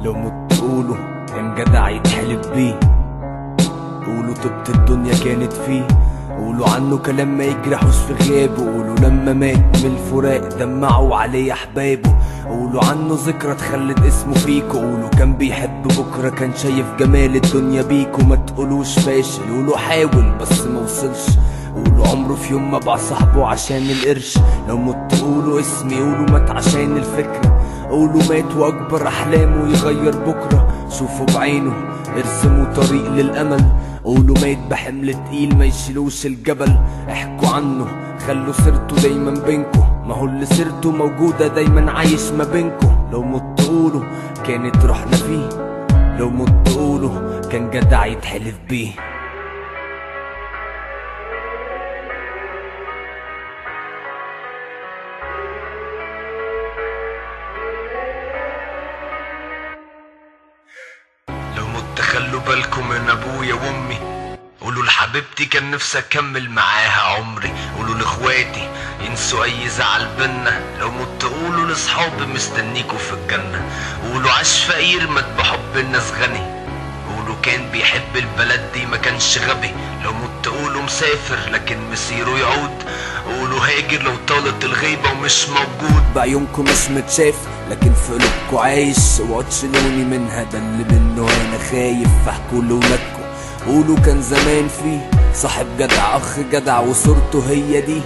لو مت قولوا كان جدع يتحلف بيه، قولوا طبت الدنيا كانت فيه، قولوا عنه كلام ما يجرحوش في غيابه، قولوا لما مات من الفراق دمعوا عليه احبابه، قولوا عنه ذكرى تخلد اسمه فيكوا، قولوا كان بيحب بكره كان شايف جمال الدنيا بيكوا، ما تقولوش فاشل قولوا حاول بس ما وصلش، قولوا عمره في يوم ما باع صاحبه عشان القرش، لو مت قولوا اسمي قولوا مات عشان الفكرة، قولوا مات واكبر احلامه يغير بكره، شوفوا بعينه ارسموا طريق للامل، قولوا مات بحمل تقيل ما يشيلوش الجبل، احكوا عنه خلوا سيرته دايما بينكو، ما هو اللي سيرته موجودة دايما عايش ما بينكو، لو مت قولوا كانت روحنا فيه، لو مت قولوا كان جدع يتحلف بيه. لو مت خلوا بالكم من ابويا وامي، قولوا لحبيبتي كان نفسي اكمل معاها عمري، قولوا لاخواتي ينسوا اي زعل بينا، لو مت قولوا لاصحابي مستنيكوا في الجنة، قولوا عاش فقير مات بحب الناس غني، قولوا كان بيحب البلد دي ما كانش غبي، لو مت قولوا مسافر لكن مسيره يعود، قولوا هاجر لو طالت الغيبة ومش موجود، بعيونكم مش متشاف لكن في قلوبكوا عايش، اوعوا تشيلوني منها ده اللي منه انا خايف، فاحكوا لولادكوا قولوا كان زمان فيه صاحب جدع اخ جدع وصورته هي دي،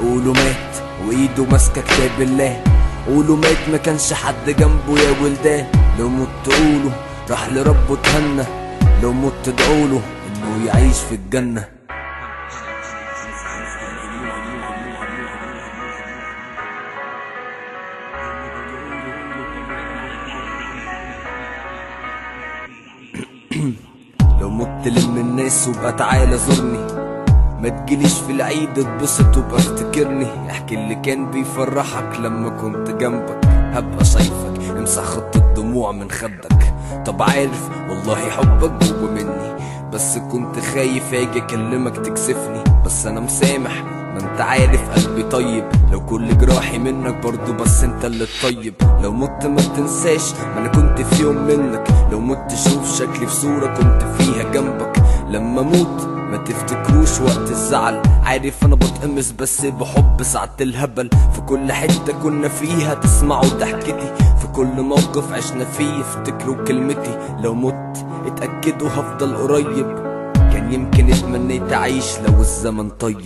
قولوا مات وايده ماسكه كتاب الله، قولوا مات ما كانش حد جنبه يا ولدان، لو مت قولوا راح لربه اتهنى، لو مت ادعوله انه يعيش في الجنه. لو مت لم الناس وبقى تعالى زورني، ما تجيليش في العيد اتبسط وبقى افتكرني، احكي اللي كان بيفرحك لما كنت جنبك، هبقى شايفك امسح خط الدموع من خدك، طب عارف والله حبك جوه مني، بس كنت خايف اجي اكلمك تكسفني، بس انا مسامح ما انت عارف قلبي طيب، لو كل جراحي منك برضو بس انت اللي الطيب، لو مت ما تنساش ما انا كنت في يوم منك، لو مت شوف شكلي في صورة كنت فيها جنبك، لما موت ما تفتكروش وقت الزعل، عارف انا بتقمص بس بحب ساعة الهبل، في كل حتة كنا فيها تسمعوا ضحكتي، في كل موقف عشنا فيه افتكروا كلمتي، لو مت اتأكدوا هفضل قريب، كان يمكن اتمنيت اعيش لو الزمن طيب.